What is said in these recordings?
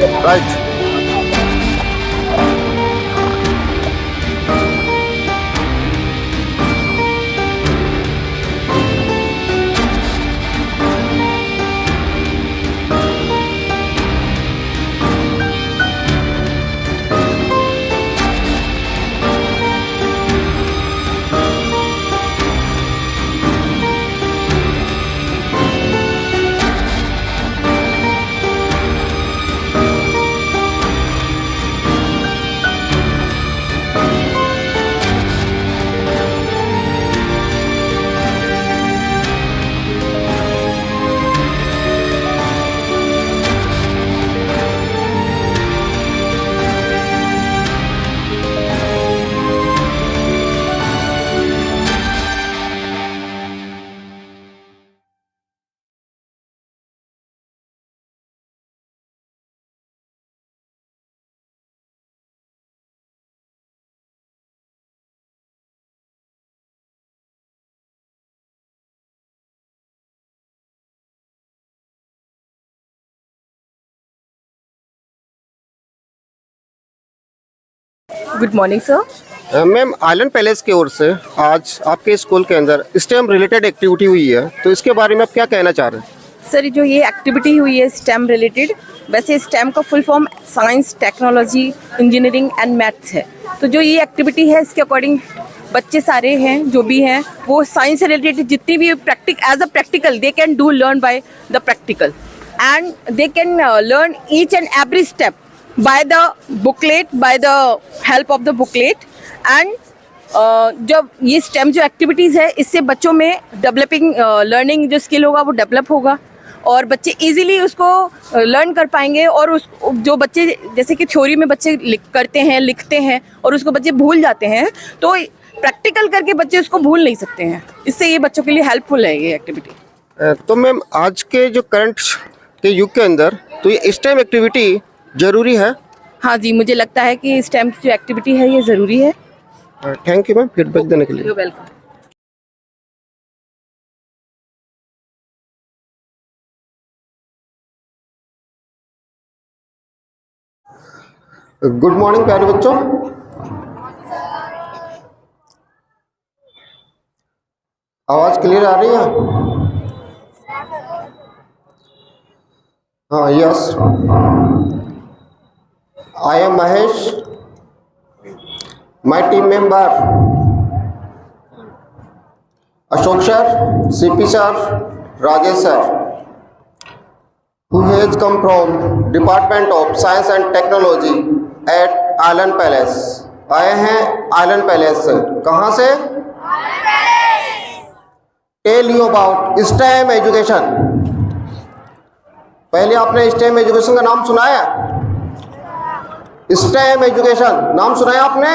Right. Good morning sir. Ma'am, island palace की ओर से आज आपके स्कूल के अंदर स्टेम रिलेटेड एक्टिविटी हुई है, तो इसके बारे में आप क्या कहना चाह रहे हैं? सर जो ये एक्टिविटी हुई है स्टेम रिलेटेड, वैसे स्टेम का full form science, technology, engineering and maths है। तो जो ये एक्टिविटी है इसके अकॉर्डिंग बच्चे सारे हैं जो भी हैं वो साइंस से रिलेटेड जितनी भी as a practical they can do learn by the practical and they can learn each and every step by the booklet, by the help of the booklet and जब ये STEM जो activities है इससे बच्चों में developing learning जो skill होगा वो डेवलप होगा और बच्चे इजीली उसको लर्न कर पाएंगे। और उस जो बच्चे जैसे कि थ्योरी में बच्चे करते हैं, लिखते हैं और उसको बच्चे भूल जाते हैं, तो प्रैक्टिकल करके बच्चे उसको भूल नहीं सकते हैं। इससे ये बच्चों के लिए हेल्पफुल है ये एक्टिविटी। तो मैम, आज के जो करंट के युग के अंदर तो ये स्टेम एक्टिविटी जरूरी है? हाँ जी, मुझे लगता है कि स्टेम की जो एक्टिविटी है ये ज़रूरी है। थैंक यू मैम फीडबैक देने के लिए। You welcome. गुड मॉर्निंग प्यारे बच्चों। आवाज क्लियर आ रही है? हाँ, yes. I am Mahesh, my team member Ashok sir, CP sir, Rajesh sir, who has come from Department of Science and Technology at Island Palace। आए हैं Island Palace से। कहाँ से? Tell you about STEM education। पहले आपने STEM education का नाम सुना है? स्टेम एजुकेशन नाम सुना है आपने?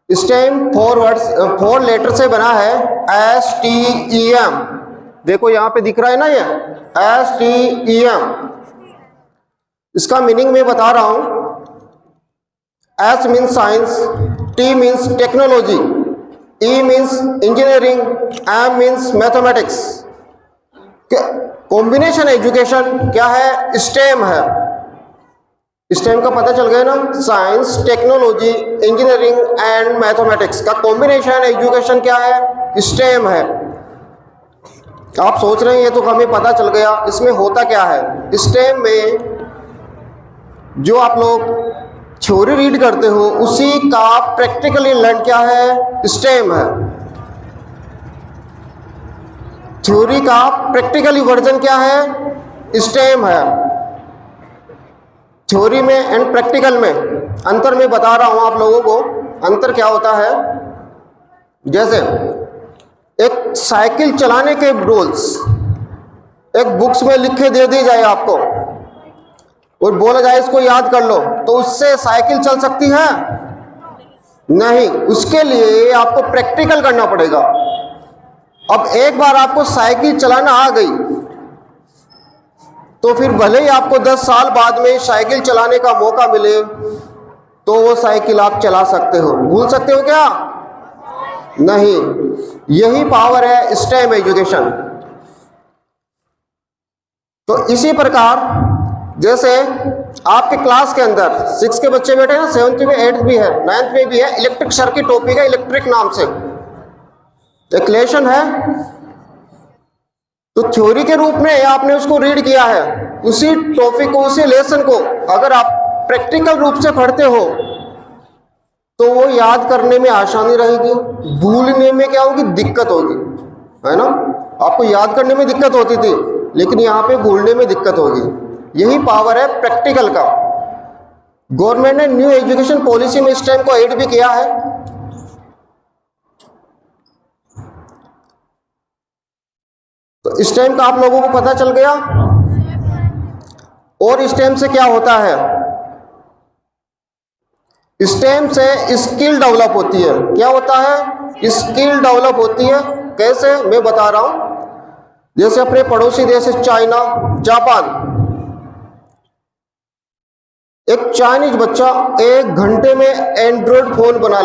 स्टेम 4 लेटर से बना है, STEM। देखो यहाँ पे दिख रहा है ना ये STEM। इसका मीनिंग मैं बता रहा हूं। S means science, T means technology, E means engineering, M means mathematics. Combination education क्या है? स्टेम है। स्टेम का पता चल गया ना, science, technology, engineering and mathematics का कॉम्बिनेशन एजुकेशन क्या है? स्टेम है। आप सोच रहे हैं ये तो हमें पता चल गया, इसमें होता क्या है? स्टेम में जो आप लोग थ्योरी रीड करते हो उसी का प्रैक्टिकली लर्न क्या है? स्टेम है। थ्योरी का प्रैक्टिकली वर्जन क्या है? स्टेम है। थ्योरी में एंड प्रैक्टिकल में अंतर मैं बता रहा हूं आप लोगों को। अंतर क्या होता है? जैसे एक साइकिल चलाने के रूल्स एक बुक्स में लिखे दे दी जाए आपको और बोला जाए इसको याद कर लो, तो उससे साइकिल चल सकती है? नहीं, उसके लिए आपको प्रैक्टिकल करना पड़ेगा। अब एक बार आपको साइकिल चलाना आ गई तो फिर भले ही आपको 10 साल बाद में साइकिल चलाने का मौका मिले तो वो साइकिल आप चला सकते हो। भूल सकते हो क्या? नहीं। यही पावर है स्टेम एजुकेशन। तो इसी प्रकार जैसे आपके क्लास के अंदर 6 के बच्चे बैठे हैं, 7th में 8th भी है, 9th में भी है, इलेक्ट्रिक सर्किट टॉपिक है, इलेक्ट्रिक नाम से एक लेसन है। तो थ्योरी के रूप में आपने उसको रीड किया है, उसी टॉपिक को, उसी लेसन को अगर आप प्रैक्टिकल रूप से पढ़ते हो तो वो याद करने में आसानी रहेगी, भूलने में क्या होगी, दिक्कत होगी, है ना। आपको याद करने में दिक्कत होती थी, लेकिन यहाँ पे भूलने में दिक्कत होगी। यही पावर है प्रैक्टिकल का। गवर्नमेंट ने न्यू एजुकेशन पॉलिसी में इस टाइम को ऐड भी किया है। तो इस टाइम का आप लोगों को पता चल गया। और इस टाइम से क्या होता है, स्टेम से स्किल डेवलप होती है। क्या होता है, स्किल डेवलप होती है। कैसे, मैं बता रहा हूं। जैसे अपने पड़ोसी देश चाइना, जापान, एक चाइनीज बच्चा 1 घंटे में एंड्रॉयड फोन बना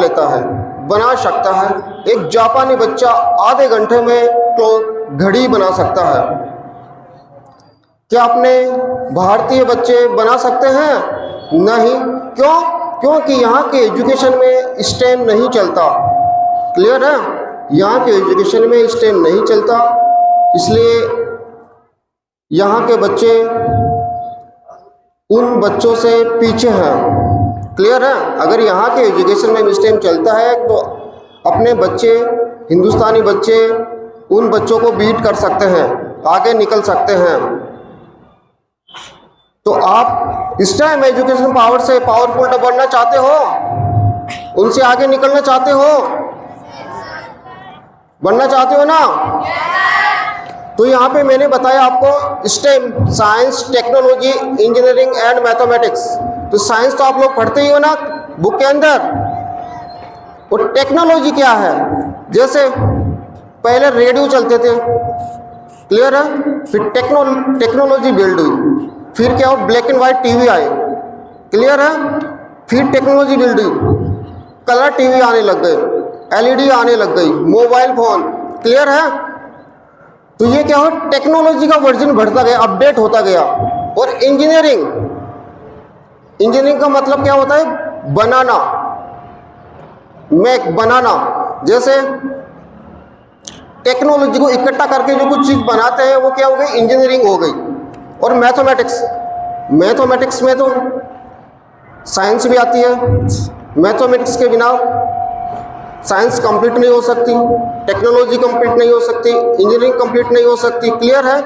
सकता है। एक जापानी बच्चा आधे घंटे में घड़ी बना सकता है। क्या अपने भारतीय बच्चे बना सकते हैं? नहीं। क्यों? क्योंकि यहाँ के एजुकेशन में स्टेम नहीं चलता। क्लियर है, यहाँ के एजुकेशन में स्टेम नहीं चलता, इसलिए यहाँ के बच्चे उन बच्चों से पीछे हैं। क्लियर है, अगर यहाँ के एजुकेशन में स्टेम चलता है तो अपने बच्चे, हिंदुस्तानी बच्चे उन बच्चों को बीट कर सकते हैं, आगे निकल सकते हैं। तो आप इस टाइम एजुकेशन पावर से पावरफुल बनना चाहते हो, उनसे आगे निकलना चाहते हो, बनना चाहते हो ना? तो यहाँ पे मैंने बताया आपको stem, science, technology, engineering and mathematics. तो साइंस तो आप लोग पढ़ते ही हो ना बुक के अंदर। और टेक्नोलॉजी क्या है, जैसे पहले रेडियो चलते थे, क्लियर है, फिर टेक्नोलॉजी बिल्ड हुई, फिर क्या हो, ब्लैक एंड वाइट टीवी आए, क्लियर है, फिर टेक्नोलॉजी बिल्ड हुई, कलर टीवी आने लग गए, एलईडी आने लग गई, मोबाइल फोन, क्लियर है। तो ये क्या हो, टेक्नोलॉजी का वर्जन बढ़ता गया, अपडेट होता गया। और इंजीनियरिंग का मतलब क्या होता है, बनाना, बनाना। जैसे टेक्नोलॉजी को इकट्ठा करके जो कुछ चीज़ बनाते हैं वो क्या हो गई, इंजीनियरिंग हो गई। और मैथमेटिक्स में तो साइंस भी आती है। मैथमेटिक्स के बिना साइंस कंप्लीट नहीं हो सकती, टेक्नोलॉजी कंप्लीट नहीं हो सकती, इंजीनियरिंग कंप्लीट नहीं हो सकती। क्लियर है।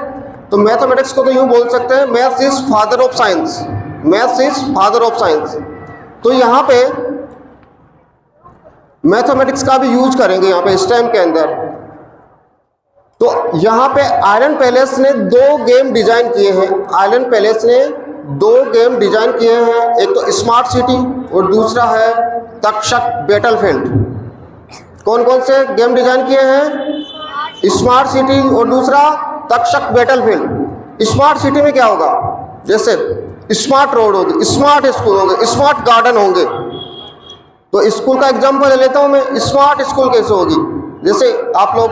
तो मैथमेटिक्स को तो यूँ बोल सकते हैं, maths is father of science, maths is father of science. तो यहाँ पे मैथमेटिक्स का भी यूज करेंगे यहाँ पे इस टाइम के अंदर। तो यहाँ पे आयरन पैलेस ने 2 गेम डिजाइन किए हैं। आयरन पैलेस ने 2 गेम डिजाइन किए हैं, एक तो स्मार्ट सिटी और दूसरा है तक्षक बैटलफील्ड। कौन कौन से गेम डिजाइन किए हैं, स्मार्ट सिटी और दूसरा तक्षक बैटलफील्ड। स्मार्ट सिटी में क्या होगा, जैसे स्मार्ट रोड होगी, स्मार्ट स्कूल होंगे, स्मार्ट गार्डन होंगे। तो स्कूल का एग्जांपल ले लेता हूं मैं, स्मार्ट स्कूल कैसे होगी, जैसे आप लोग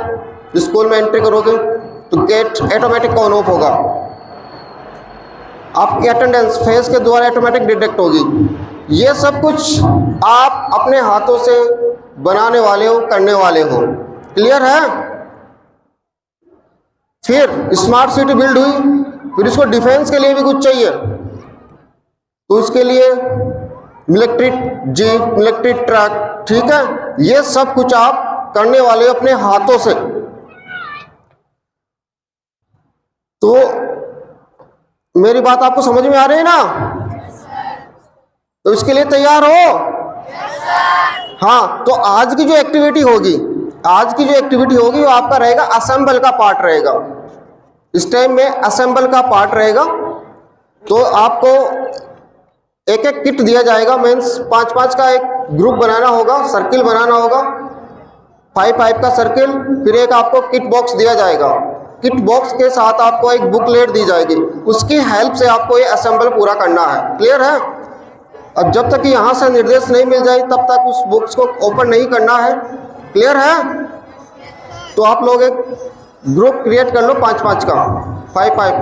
स्कूल में एंट्री करोगे तो गेट ऑटोमेटिक ऑन ऑफ होगा, आपकी अटेंडेंस फेस के द्वारा ऑटोमेटिक डिटेक्ट होगी। ये सब कुछ आप अपने हाथों से बनाने वाले हो, करने वाले हो। क्लियर है। फिर स्मार्ट सिटी बिल्ड हुई, फिर इसको डिफेंस के लिए भी कुछ चाहिए, तो उसके लिए मिलिट्री जीप, मिलिट्री ट्रक, ठीक है, ये सब कुछ आप करने वाले हो अपने हाथों से। तो मेरी बात आपको समझ में आ रही है ना? तो इसके लिए तैयार हो? हाँ। तो आज की जो एक्टिविटी होगी, वो आपका रहेगा असेंबल का पार्ट रहेगा। इस टाइम में असेंबल का पार्ट रहेगा। तो आपको एक एक किट दिया जाएगा, मीन्स 5-5 का एक ग्रुप बनाना होगा, सर्किल बनाना होगा, 5-5 का सर्किल। फिर एक आपको किट बॉक्स दिया जाएगा, किट बॉक्स के साथ आपको एक बुकलेट दी जाएगी, उसकी हेल्प से आपको ये असेंबल पूरा करना है। क्लियर है। अब जब तक कि यहाँ से निर्देश नहीं मिल जाए तब तक उस बुक्स को ओपन नहीं करना है। क्लियर है। तो आप लोग एक ग्रुप क्रिएट कर लो 5-5 का, 5-5।